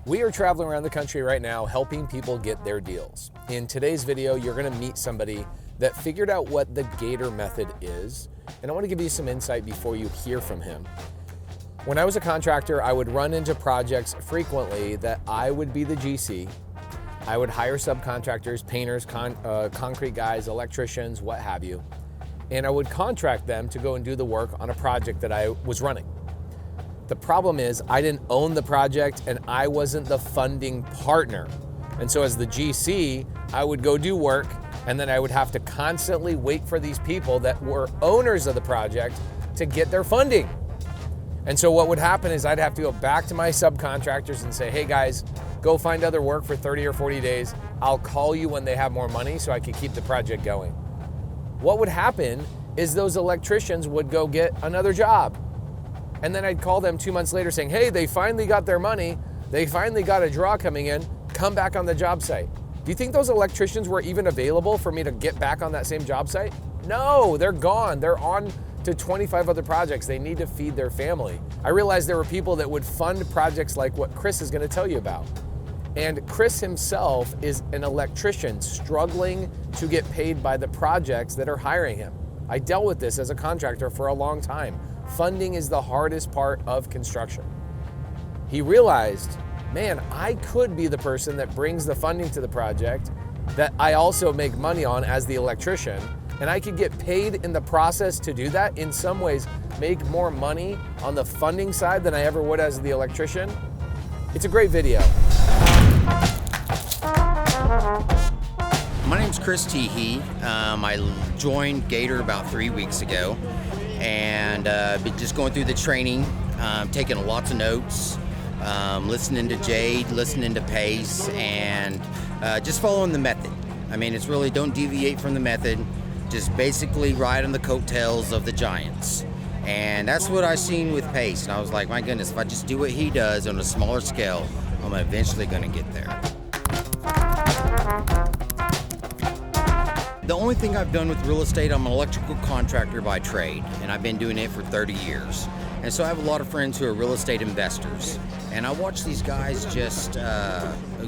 We are traveling around the country right now helping people get their deals. In today's video, you're gonna meet somebody that figured out what the gator method is, and I wanna give you some insight before you hear from him. When I was a contractor, I would run into projects frequently that I would be the GC. I would hire subcontractors, painters, concrete guys, electricians, what have you, and I would contract them to go and do the work on a project that I was running. The problem is I didn't own the project and I wasn't the funding partner. And so as the GC, I would go do work and then I would have to constantly wait for these people that were owners of the project to get their funding. And so what would happen is I'd have to go back to my subcontractors and say, hey guys, go find other work for 30 or 40 days. I'll call you when they have more money so I can keep the project going. What would happen is those electricians would go get another job. And then I'd call them 2 months later saying, hey, they finally got their money. They finally got a draw coming in. Come back on the job site. Do you think those electricians were even available for me to get back on that same job site? No, they're gone. They're on to 25 other projects. They need to feed their family. I realized there were people that would fund projects like what Chris is going to tell you about. And Chris himself is an electrician struggling to get paid by the projects that are hiring him. I dealt with this as a contractor for a long time. Funding is the hardest part of construction. He realized, man, I could be the person that brings the funding to the project that I also make money on as the electrician, and I could get paid in the process to do that. In some ways, make more money on the funding side than I ever would as the electrician. It's a great video. My name's Chris Teehee. I joined Gator about 3 weeks ago, and been just going through the training, taking lots of notes, listening to Jade, listening to Pace, and just following the method. I mean, it's really don't deviate from the method, just basically ride on the coattails of the giants. And that's what I seen with Pace, and I was like, my goodness, if I just do what he does on a smaller scale, I'm eventually gonna get there. The only thing I've done with real estate, I'm an electrical contractor by trade, and I've been doing it for 30 years. And so I have a lot of friends who are real estate investors, and I watch these guys just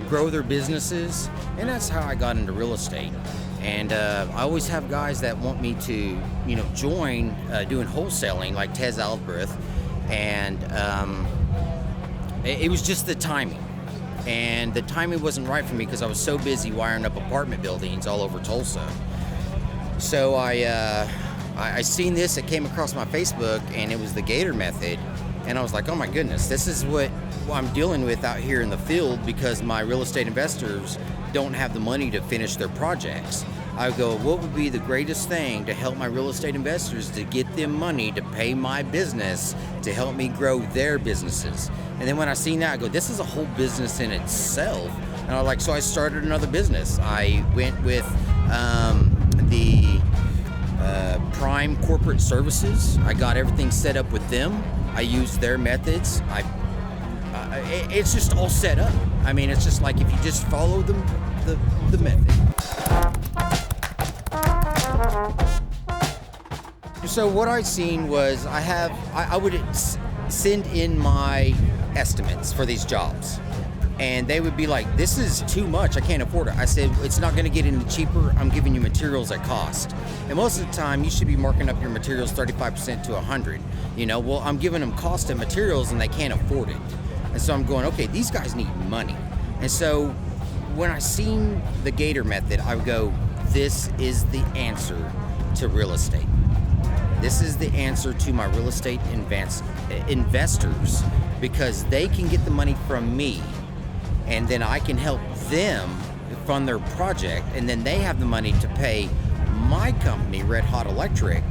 grow their businesses, and that's how I got into real estate. And I always have guys that want me to, join doing wholesaling, like Tez Albrecht, and it was just the timing. And the timing wasn't right for me because I was so busy wiring up apartment buildings all over Tulsa. So I seen this, it came across my Facebook, and it was the gator method. And I was like, oh my goodness, this is what I'm dealing with out here in the field because my real estate investors don't have the money to finish their projects. I go, what would be the greatest thing to help my real estate investors to get them money to pay my business to help me grow their businesses? And then when I seen that, I go, this is a whole business in itself. And I was like, so I started another business. I went with the Prime Corporate Services. I got everything set up with them. I used their methods. It's just all set up. I mean, it's just like if you just follow the method. So what I seen was I would send in my estimates for these jobs, and they would be like, this is too much, I can't afford it. I said, it's not going to get any cheaper, I'm giving you materials at cost. And most of the time you should be marking up your materials 35% to 100. Well, I'm giving them cost of materials and they can't afford it. And so I'm going, okay, these guys need money. And so when I seen the gator method, I would go, this is the answer to real estate. This is the answer to my real estate investors, because they can get the money from me, and then I can help them fund their project, and then they have the money to pay my company, Red Hot Electric,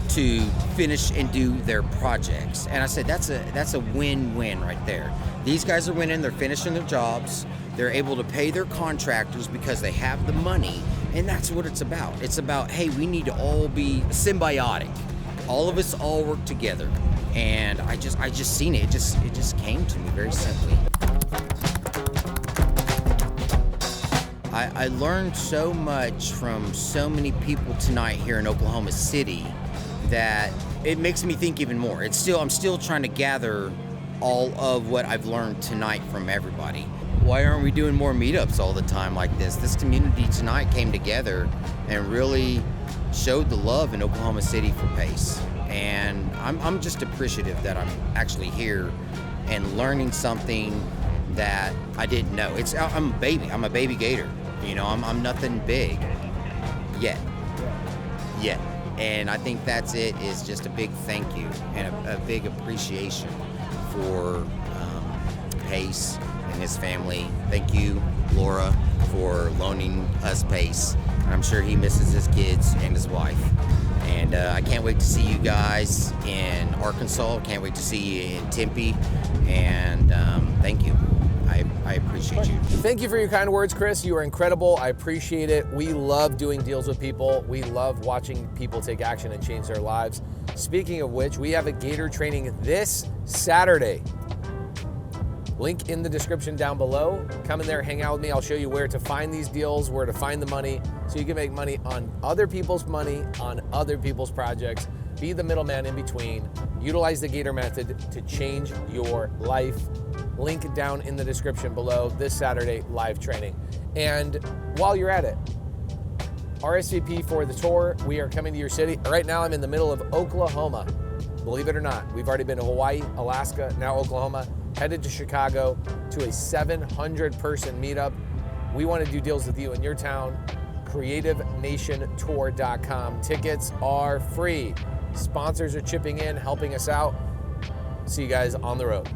to finish and do their projects. And I said, that's a win-win right there. These guys are winning, they're finishing their jobs, they're able to pay their contractors because they have the money, and that's what it's about. It's about, hey, we need to all be symbiotic. All of us all work together. And I just seen it. It just came to me very simply. I learned so much from so many people tonight here in Oklahoma City that it makes me think even more. I'm still trying to gather all of what I've learned tonight from everybody. Why aren't we doing more meetups all the time like this? This community tonight came together and really showed the love in Oklahoma City for PACE. And I'm just appreciative that I'm actually here and learning something that I didn't know. I'm a baby gator. You know, I'm nothing big yet. And I think that's it, is just a big thank you and a big appreciation for PACE and his family. Thank you, Laura, for loaning us PACE. I'm sure he misses his kids and his wife. And I can't wait to see you guys in Arkansas. Can't wait to see you in Tempe. And thank you. I appreciate you. Thank you for your kind words, Chris. You are incredible. I appreciate it. We love doing deals with people. We love watching people take action and change their lives. Speaking of which, we have a gator training this Saturday. Link in the description down below. Come in there, hang out with me. I'll show you where to find these deals, where to find the money, so you can make money on other people's money, on other people's projects. Be the middleman in between. Utilize the gator method to change your life. Link down in the description below. This Saturday, live training. And while you're at it, RSVP for the tour. We are coming to your city. Right now, I'm in the middle of Oklahoma. Believe it or not, we've already been to Hawaii, Alaska, now Oklahoma. Headed to Chicago to a 700-person meetup. We want to do deals with you in your town. CreativeNationTour.com. Tickets are free. Sponsors are chipping in, helping us out. See you guys on the road.